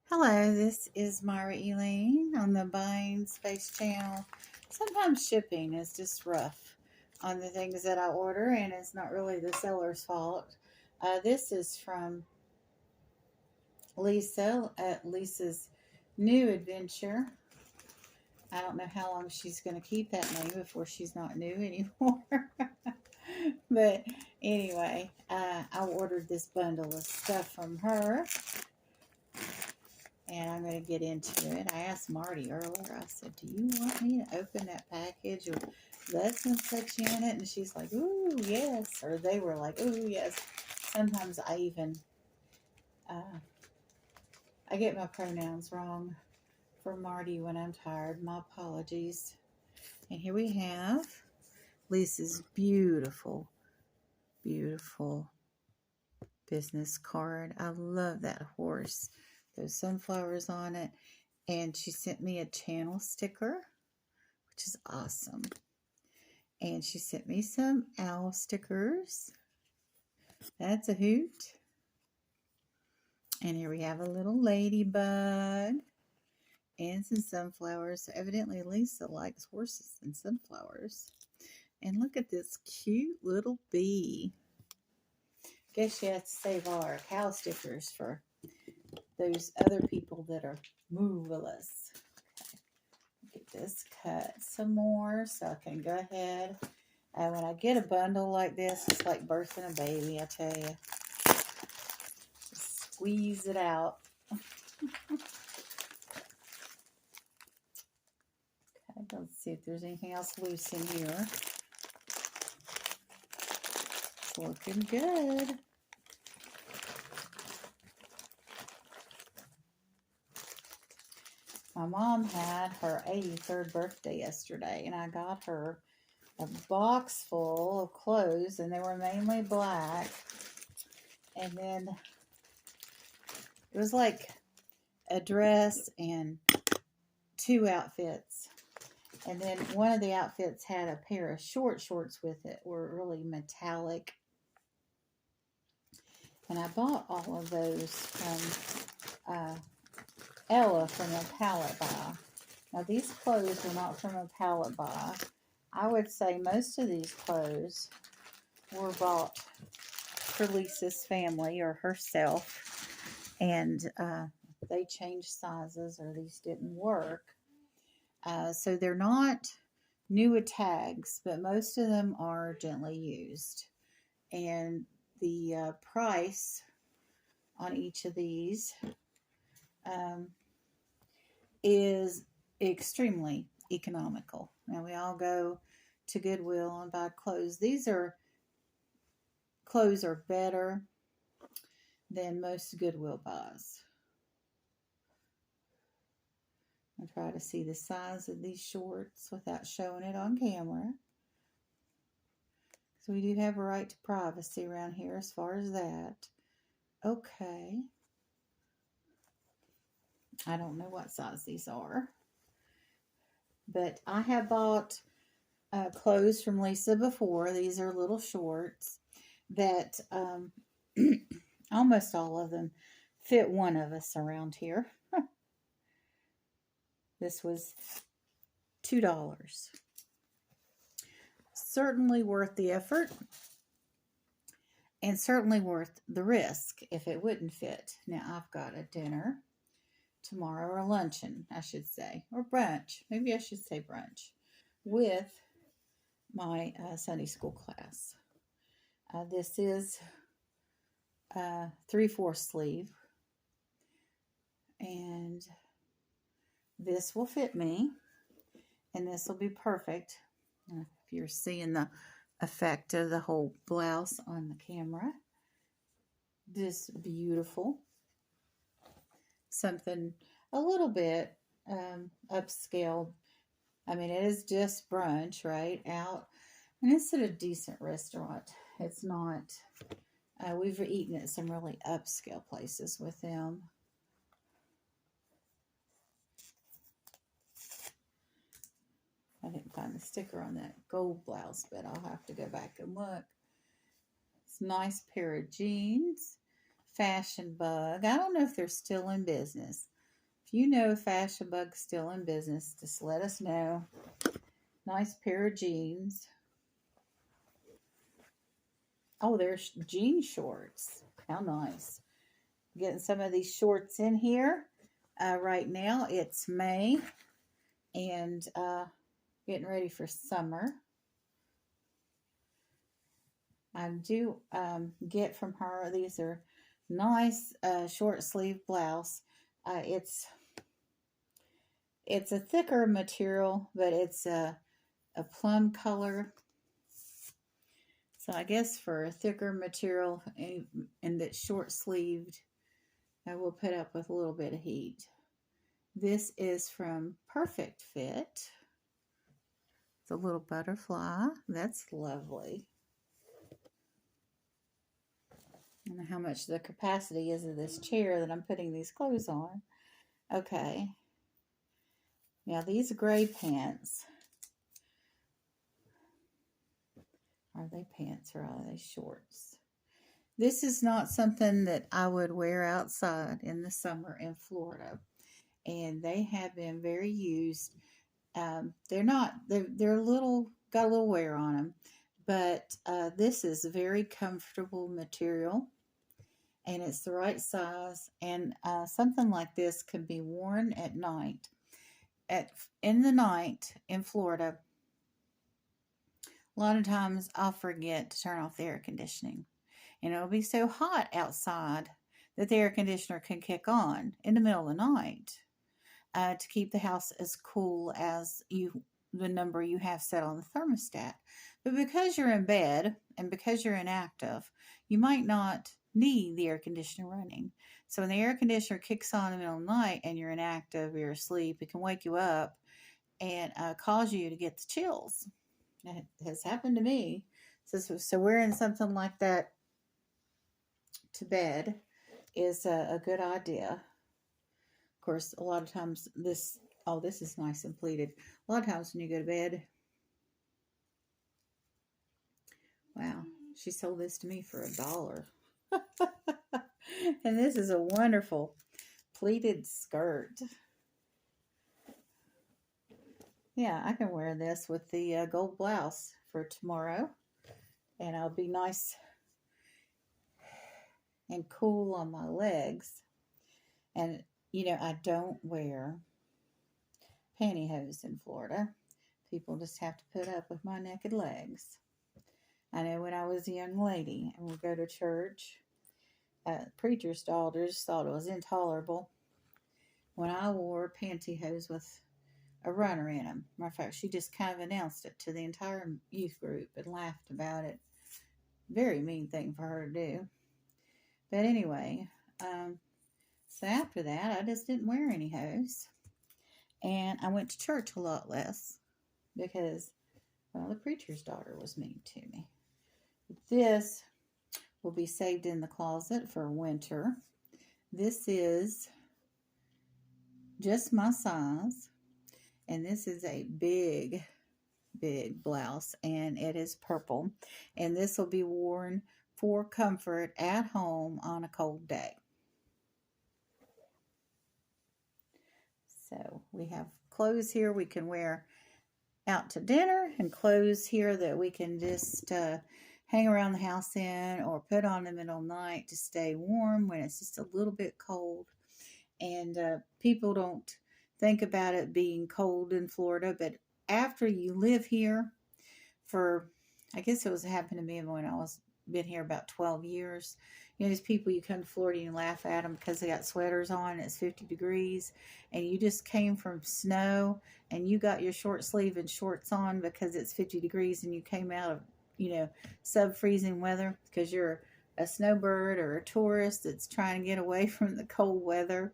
Hello, this is Myra Elaine on the Buying Space channel. Sometimes shipping is just rough on the things that I order, and it's not really the seller's fault. This is from Lisa at Lisa's New Adventure. I don't know how long she's going to keep that name before she's not new anymore. But anyway, I ordered this bundle of stuff from her, and I'm going to get into it. I asked Marty earlier, I said, do you want me to open that package with this and such in it? And she's like, ooh, yes. Or they were like, ooh, yes. Sometimes uh, I get my pronouns wrong for Marty when I'm tired. My apologies. And here we have Lisa's beautiful, beautiful business card. I love that horse. Those sunflowers on it. And she sent me a channel sticker, which is awesome. And she sent me some owl stickers. That's a hoot. And here we have a little ladybug and some sunflowers. So evidently Lisa likes horses and sunflowers. And look at this cute little bee. Guess you have to save all our cow stickers for those other people that are moveless. Get this cut some more so I can go ahead. And when I get a bundle like this, it's like birthing a baby, I tell you. Just squeeze it out. Okay, let's see if there's anything else loose in here. It's looking good. My mom had her 83rd birthday yesterday, and I got her a box full of clothes, and they were mainly black. And then it was like a dress and two outfits. And then one of the outfits had a pair of shorts with it, were really metallic. And I bought all of those from Ella from a pallet buy. Now these clothes were not from a pallet buy. I would say most of these clothes were bought for Lisa's family or herself, and they changed sizes or these didn't work. So they're not new tags, but most of them are gently used. And the price on each of these um, is extremely economical. Now we all go to Goodwill and buy clothes. These clothes are better than most Goodwill buys. I'll try to see the size of these shorts without showing it on camera. So we do have a right to privacy around here as far as that. Okay. I don't know what size these are. But I have bought clothes from Lisa before. These are little shorts that almost all of them fit one of us around here. This was $2. Certainly worth the effort and certainly worth the risk if it wouldn't fit. Now I've got a dinner tomorrow, or luncheon, I should say, or brunch. Maybe I should say brunch with my Sunday school class. This is 3/4 sleeve, and this will fit me, and this will be perfect. If you're seeing the effect of the whole blouse on the camera, this beautiful, something a little bit upscale. I mean, it is just brunch, right? Out, and it's at a decent restaurant. It's not, we've eaten at some really upscale places with them. I didn't find the sticker on that gold blouse, but I'll have to go back and look. It's a nice pair of jeans. Fashion Bug. I don't know if they're still in business. If you know Fashion Bug's still in business, just let us know. Nice pair of jeans. Oh, there's jean shorts. How nice. Getting some of these shorts in here. Right now it's May and getting ready for summer. I do get from her, these are nice short sleeve blouse. It's a thicker material, but it's a plum color. So I guess for a thicker material and that's short sleeved, I will put up with a little bit of heat. This is from Perfect Fit. It's a little butterfly. That's lovely. I don't know how much the capacity is of this chair that I'm putting these clothes on. Okay. Now these gray pants. Are they pants or are they shorts? This is not something that I would wear outside in the summer in Florida. And they have been very used. They're a little, got a little wear on them. But this is a very comfortable material. And it's the right size. And something like this can be worn at night. In the night in Florida, a lot of times I'll forget to turn off the air conditioning. And it'll be so hot outside that the air conditioner can kick on in the middle of the night to keep the house as cool as the number you have set on the thermostat. But because you're in bed and because you're inactive, you might not need the air conditioner running. So when the air conditioner kicks on in the middle of the night and you're inactive, you're asleep, it can wake you up and cause you to get the chills. It has happened to me. So wearing something like that to bed is a good idea. Of course, a lot of times this is nice and pleated. A lot of times when you go to bed, wow, she sold this to me for $1. And this is a wonderful pleated skirt. Yeah, I can wear this with the gold blouse for tomorrow. And I'll be nice and cool on my legs. And, I don't wear pantyhose in Florida. People just have to put up with my naked legs. I know when I was a young lady and would go to church, preacher's daughters thought it was intolerable when I wore pantyhose with a runner in them. Matter of fact, she just kind of announced it to the entire youth group and laughed about it. Very mean thing for her to do. But anyway, so after that, I just didn't wear any hose. And I went to church a lot less because, well, the preacher's daughter was mean to me. This will be saved in the closet for winter. This is just my size. And this is a big blouse. And it is purple. And this will be worn for comfort at home on a cold day. So we have clothes here we can wear out to dinner and clothes here that we can just hang around the house in or put on in the middle of the night to stay warm when it's just a little bit cold. And people don't think about it being cold in Florida, but after you live here for, I guess it was happened to me when I was been here about 12 years. These people, you come to Florida and you laugh at them because they got sweaters on and it's 50 degrees and you just came from snow and you got your short sleeve and shorts on because it's 50 degrees and you came out of, sub-freezing weather because you're a snowbird or a tourist that's trying to get away from the cold weather,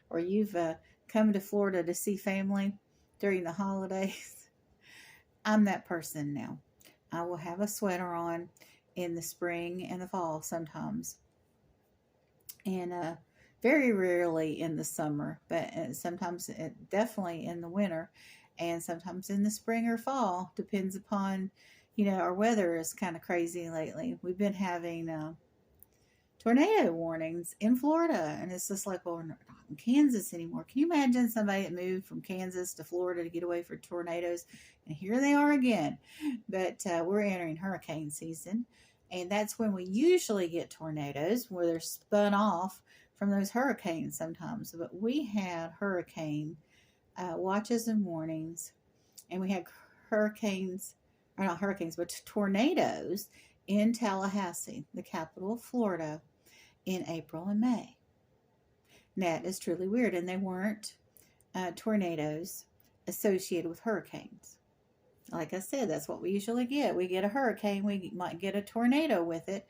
or you've come to Florida to see family during the holidays. I'm that person now. I will have a sweater on in the spring and the fall sometimes. And very rarely in the summer, but sometimes definitely in the winter and sometimes in the spring or fall. Depends upon, our weather is kind of crazy lately. We've been having tornado warnings in Florida. And it's just like, well, we're not in Kansas anymore. Can you imagine somebody that moved from Kansas to Florida to get away from tornadoes? And here they are again. But we're entering hurricane season. And that's when we usually get tornadoes, where they're spun off from those hurricanes sometimes. But we had hurricane watches and warnings, and we had hurricanes, or not hurricanes, but tornadoes in Tallahassee, the capital of Florida, in April and May. That is truly weird, and they weren't tornadoes associated with hurricanes. Like I said, that's what we usually get. We get a hurricane, we might get a tornado with it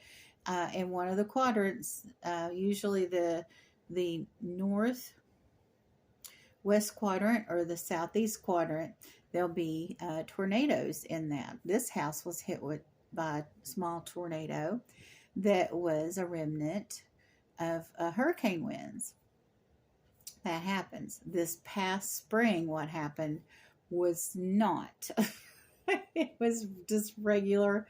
in one of the quadrants, usually the northwest quadrant or the southeast quadrant. There'll be tornadoes in that. This house was hit by a small tornado that was a remnant of hurricane winds. That happens. This past spring, what happened was not. It was just regular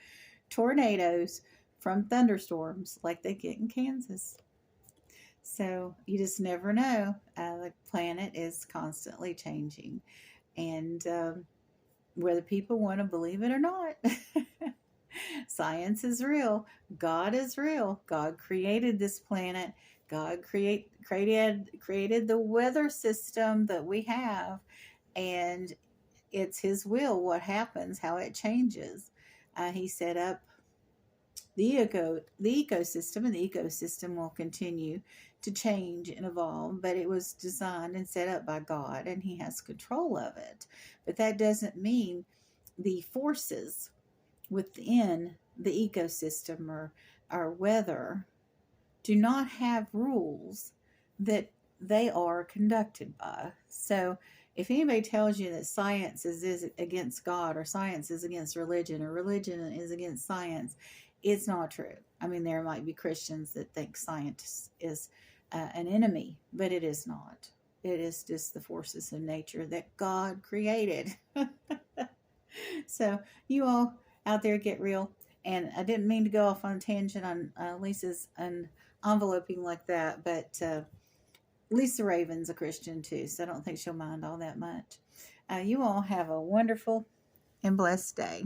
tornadoes from thunderstorms like they get in Kansas. So you just never know. The planet is constantly changing. And whether people want to believe it or not, science is real. God is real. God created this planet. God created the weather system that we have, and it's His will what happens, how it changes. He set up the ecosystem, and the ecosystem will continue to change and evolve, but it was designed and set up by God, and He has control of it. But that doesn't mean the forces within the ecosystem or our weather do not have rules that they are conducted by. So if anybody tells you that science is against God, or science is against religion, or religion is against science, it's not true. I mean, there might be Christians that think science is an enemy, but it is not. It is just the forces of nature that God created. So you all out there get real. And I didn't mean to go off on a tangent on Lisa's enveloping like that, but Lisa Raven's a Christian too, so I don't think she'll mind all that much. You all have a wonderful and blessed day.